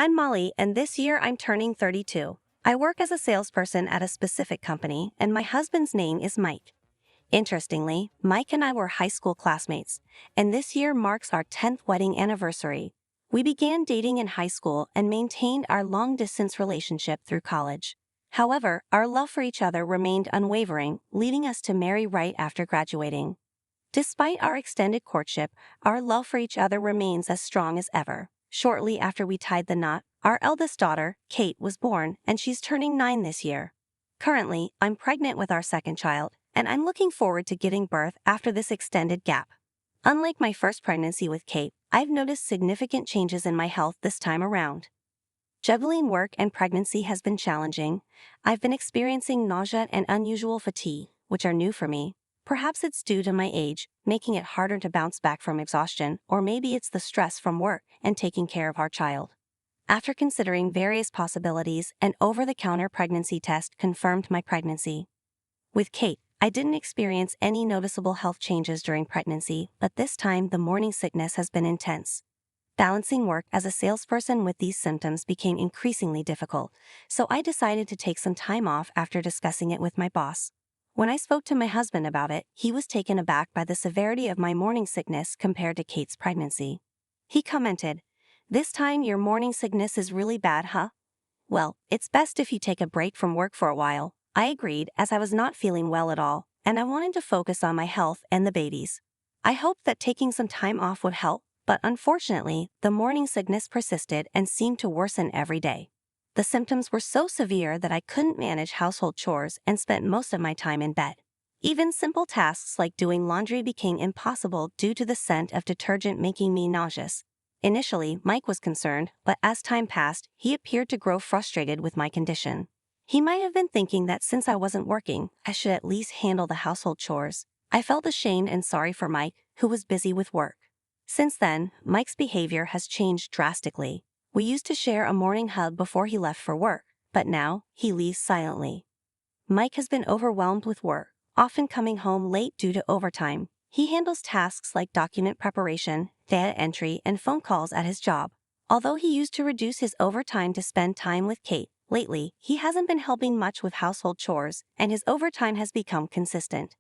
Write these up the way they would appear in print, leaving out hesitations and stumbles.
I'm Molly, and this year I'm turning 32. I work as a salesperson at a specific company, and my husband's name is Mike. Interestingly, Mike and I were high school classmates, and this year marks our 10th wedding anniversary. We began dating in high school and maintained our long-distance relationship through college. However, our love for each other remained unwavering, leading us to marry right after graduating. Despite our extended courtship, our love for each other remains as strong as ever. Shortly after we tied the knot, our eldest daughter, Kate, was born, and she's turning 9 this year. Currently, I'm pregnant with our second child, and I'm looking forward to giving birth after this extended gap. Unlike my first pregnancy with Kate, I've noticed significant changes in my health this time around. Juggling work and pregnancy has been challenging. I've been experiencing nausea and unusual fatigue, which are new for me. Perhaps it's due to my age, making it harder to bounce back from exhaustion, or maybe it's the stress from work and taking care of our child. After considering various possibilities, an over-the-counter pregnancy test confirmed my pregnancy. With Kate, I didn't experience any noticeable health changes during pregnancy, but this time the morning sickness has been intense. Balancing work as a salesperson with these symptoms became increasingly difficult, so I decided to take some time off after discussing it with my boss. When I spoke to my husband about it, he was taken aback by the severity of my morning sickness compared to Kate's pregnancy. He commented, "This time your morning sickness is really bad, huh? Well, it's best if you take a break from work for a while." I agreed, as I was not feeling well at all, and I wanted to focus on my health and the babies. I hoped that taking some time off would help, but unfortunately, the morning sickness persisted and seemed to worsen every day. The symptoms were so severe that I couldn't manage household chores and spent most of my time in bed. Even simple tasks like doing laundry became impossible due to the scent of detergent making me nauseous. Initially, Mike was concerned, but as time passed, he appeared to grow frustrated with my condition. He might have been thinking that since I wasn't working, I should at least handle the household chores. I felt ashamed and sorry for Mike, who was busy with work. Since then, Mike's behavior has changed drastically. We used to share a morning hug before he left for work, but now he leaves silently. Mike has been overwhelmed with work, often coming home late due to overtime. He handles tasks like document preparation, data entry, and phone calls at his job. Although he used to reduce his overtime to spend time with Kate, lately he hasn't been helping much with household chores, and his overtime has become consistent.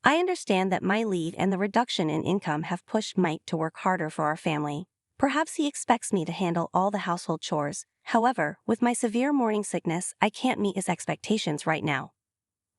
I understand that my leave and the reduction in income have pushed Mike to work harder for our family. Perhaps he expects me to handle all the household chores. However, with my severe morning sickness, I can't meet his expectations right now.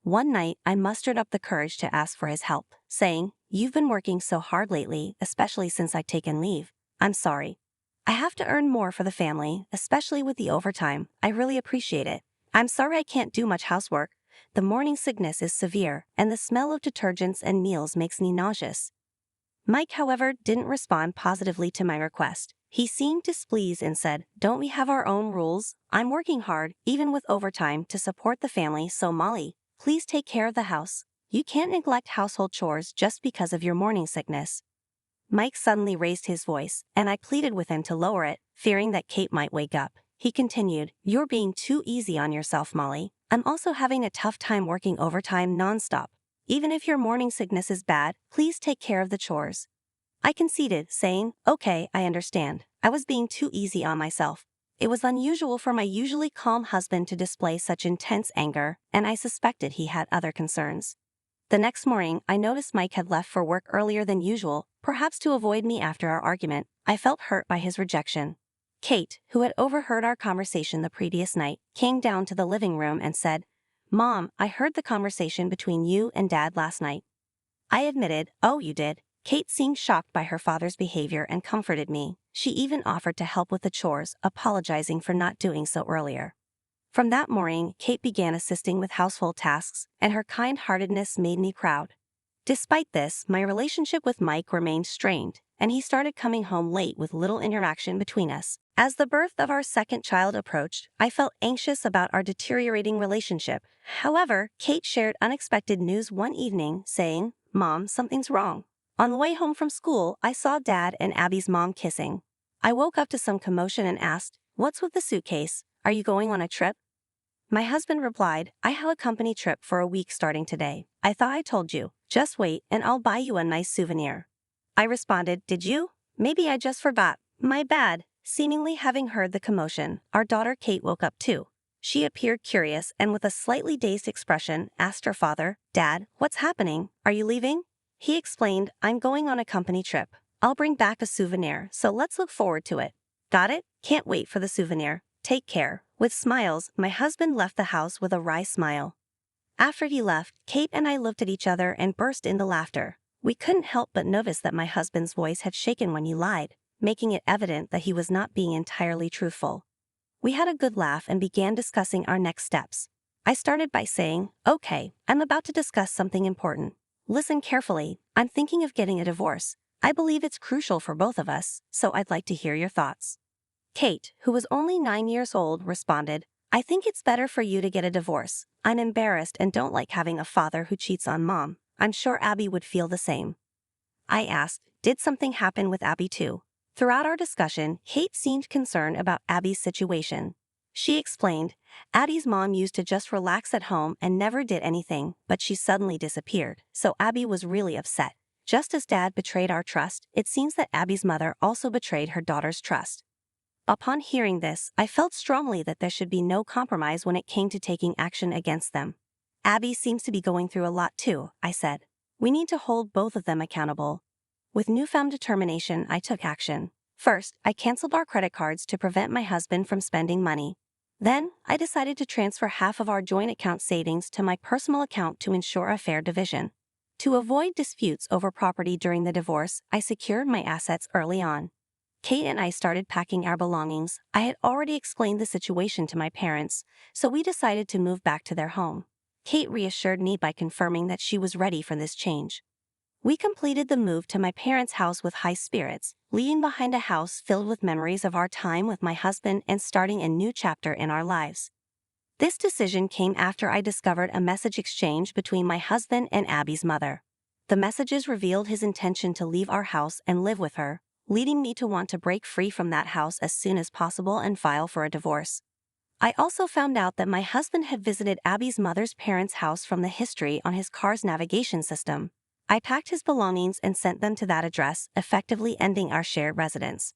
One night, I mustered up the courage to ask for his help, saying, "You've been working so hard lately, especially since I've taken leave. I'm sorry. I have to earn more for the family, especially with the overtime. I really appreciate it. I'm sorry I can't do much housework. The morning sickness is severe, and the smell of detergents and meals makes me nauseous." Mike, however, didn't respond positively to my request. He seemed displeased and said, "Don't we have our own rules? I'm working hard, even with overtime, to support the family, so Molly, please take care of the house. You can't neglect household chores just because of your morning sickness." Mike suddenly raised his voice, and I pleaded with him to lower it, fearing that Kate might wake up. He continued, "You're being too easy on yourself, Molly. I'm also having a tough time working overtime nonstop. Even if your morning sickness is bad, please take care of the chores." I conceded, saying, "Okay, I understand. I was being too easy on myself." It was unusual for my usually calm husband to display such intense anger, and I suspected he had other concerns. The next morning, I noticed Mike had left for work earlier than usual, perhaps to avoid me after our argument. I felt hurt by his rejection. Kate, who had overheard our conversation the previous night, came down to the living room and said, "Mom, I heard the conversation between you and Dad last night." I admitted, "Oh, you did?" Kate seemed shocked by her father's behavior and comforted me. She even offered to help with the chores, apologizing for not doing so earlier. From that morning, Kate began assisting with household tasks, and her kind-heartedness made me proud. Despite this, my relationship with Mike remained strained, and he started coming home late with little interaction between us. As the birth of our second child approached, I felt anxious about our deteriorating relationship. However, Kate shared unexpected news one evening, saying, "Mom, something's wrong." On the way home from school, I saw Dad and Abby's mom kissing. I woke up to some commotion and asked, "What's with the suitcase? Are you going on a trip?" My husband replied, "I have a company trip for a week starting today. I thought I told you. Just wait and I'll buy you a nice souvenir." I responded, "Did you? Maybe I just forgot. My bad." Seemingly having heard the commotion, our daughter Kate woke up too. She appeared curious and with a slightly dazed expression asked her father, "Dad, what's happening? Are you leaving?" He explained, "I'm going on a company trip. I'll bring back a souvenir, so let's look forward to it." "Got it? Can't wait for the souvenir. Take care." With smiles, my husband left the house with a wry smile. After he left, Kate and I looked at each other and burst into laughter. We couldn't help but notice that my husband's voice had shaken when he lied, making it evident that he was not being entirely truthful. We had a good laugh and began discussing our next steps. I started by saying, "Okay, I'm about to discuss something important. Listen carefully. I'm thinking of getting a divorce. I believe it's crucial for both of us, so I'd like to hear your thoughts." Kate, who was only 9 years old, responded, "I think it's better for you to get a divorce. I'm embarrassed and don't like having a father who cheats on Mom. I'm sure Abby would feel the same." I asked, "Did something happen with Abby too?" Throughout our discussion, Kate seemed concerned about Abby's situation. She explained, "Abby's mom used to just relax at home and never did anything, but she suddenly disappeared, so Abby was really upset. Just as Dad betrayed our trust, it seems that Abby's mother also betrayed her daughter's trust." Upon hearing this, I felt strongly that there should be no compromise when it came to taking action against them. "Abby seems to be going through a lot too," I said. "We need to hold both of them accountable." With newfound determination, I took action. First, I canceled our credit cards to prevent my husband from spending money. Then, I decided to transfer half of our joint account savings to my personal account to ensure a fair division. To avoid disputes over property during the divorce, I secured my assets early on. Kate and I started packing our belongings. I had already explained the situation to my parents, so we decided to move back to their home. Kate reassured me by confirming that she was ready for this change. We completed the move to my parents' house with high spirits, leaving behind a house filled with memories of our time with my husband and starting a new chapter in our lives. This decision came after I discovered a message exchange between my husband and Abby's mother. The messages revealed his intention to leave our house and live with her, leading me to want to break free from that house as soon as possible and file for a divorce. I also found out that my husband had visited Abby's mother's parents' house from the history on his car's navigation system. I packed his belongings and sent them to that address, effectively ending our shared residence.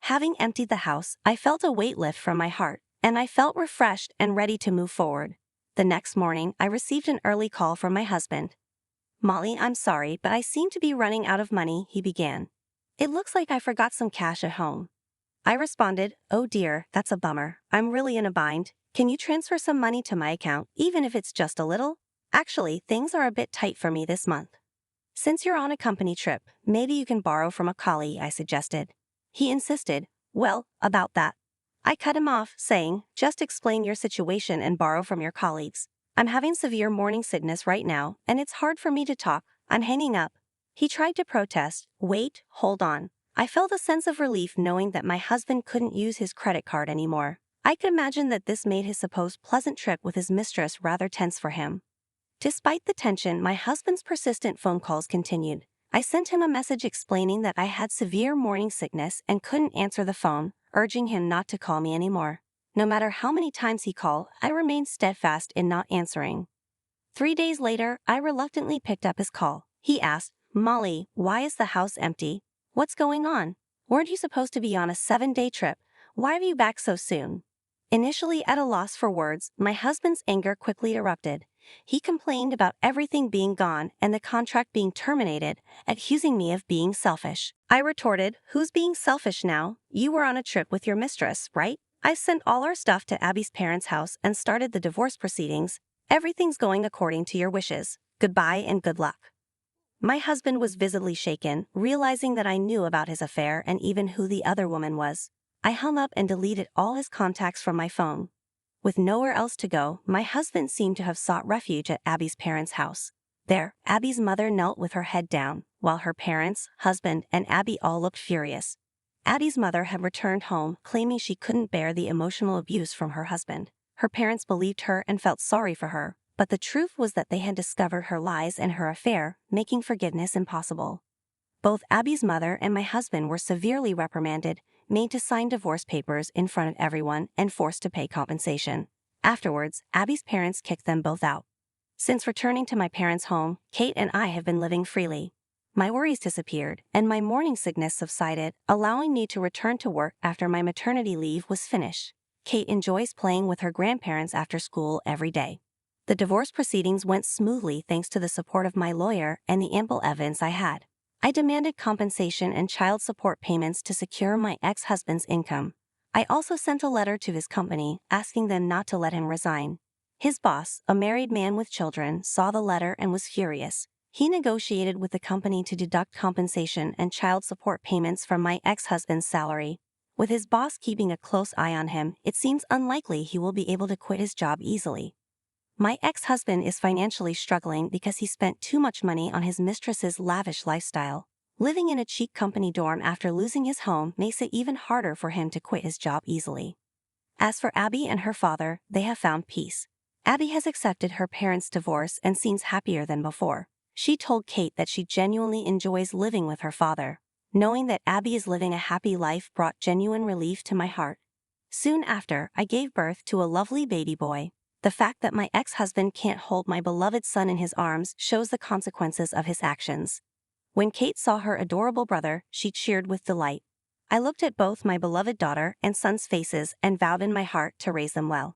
Having emptied the house, I felt a weight lift from my heart, and I felt refreshed and ready to move forward. The next morning, I received an early call from my husband. "Molly, I'm sorry, but I seem to be running out of money," he began. "It looks like I forgot some cash at home." I responded, "Oh dear, that's a bummer. I'm really in a bind. Can you transfer some money to my account, even if it's just a little? Actually, things are a bit tight for me this month." "Since you're on a company trip, maybe you can borrow from a colleague," I suggested. He insisted, "Well, about that." I cut him off, saying, "Just explain your situation and borrow from your colleagues. I'm having severe morning sickness right now, and it's hard for me to talk. I'm hanging up." He tried to protest. "Wait, hold on." I felt a sense of relief knowing that my husband couldn't use his credit card anymore. I could imagine that this made his supposed pleasant trip with his mistress rather tense for him. Despite the tension, my husband's persistent phone calls continued. I sent him a message explaining that I had severe morning sickness and couldn't answer the phone, urging him not to call me anymore. No matter how many times he called, I remained steadfast in not answering. 3 days later, I reluctantly picked up his call. He asked, "Molly, why is the house empty? What's going on? Weren't you supposed to be on a 7-day trip? Why are you back so soon?" Initially at a loss for words, my husband's anger quickly erupted. He complained about everything being gone and the contract being terminated, accusing me of being selfish. I retorted, "Who's being selfish now? You were on a trip with your mistress, right? I sent all our stuff to Abby's parents' house and started the divorce proceedings. Everything's going according to your wishes. Goodbye and good luck." My husband was visibly shaken, realizing that I knew about his affair and even who the other woman was. I hung up and deleted all his contacts from my phone. With nowhere else to go, my husband seemed to have sought refuge at Abby's parents' house. There, Abby's mother knelt with her head down, while her parents, husband, and Abby all looked furious. Abby's mother had returned home, claiming she couldn't bear the emotional abuse from her husband. Her parents believed her and felt sorry for her, but the truth was that they had discovered her lies and her affair, making forgiveness impossible. Both Abby's mother and my husband were severely reprimanded, made to sign divorce papers in front of everyone, and forced to pay compensation. Afterwards, Abby's parents kicked them both out. Since returning to my parents' home, Kate and I have been living freely. My worries disappeared, and my morning sickness subsided, allowing me to return to work after my maternity leave was finished. Kate enjoys playing with her grandparents after school every day. The divorce proceedings went smoothly thanks to the support of my lawyer and the ample evidence I had. I demanded compensation and child support payments to secure my ex-husband's income. I also sent a letter to his company asking them not to let him resign. His boss, a married man with children, saw the letter and was furious. He negotiated with the company to deduct compensation and child support payments from my ex-husband's salary. With his boss keeping a close eye on him, it seems unlikely he will be able to quit his job easily. My ex-husband is financially struggling because he spent too much money on his mistress's lavish lifestyle. Living in a cheap company dorm after losing his home makes it even harder for him to quit his job easily. As for Abby and her father, they have found peace. Abby has accepted her parents' divorce and seems happier than before. She told Kate that she genuinely enjoys living with her father. Knowing that Abby is living a happy life brought genuine relief to my heart. Soon after, I gave birth to a lovely baby boy. The fact that my ex-husband can't hold my beloved son in his arms shows the consequences of his actions. When Kate saw her adorable brother, she cheered with delight. I looked at both my beloved daughter and son's faces and vowed in my heart to raise them well.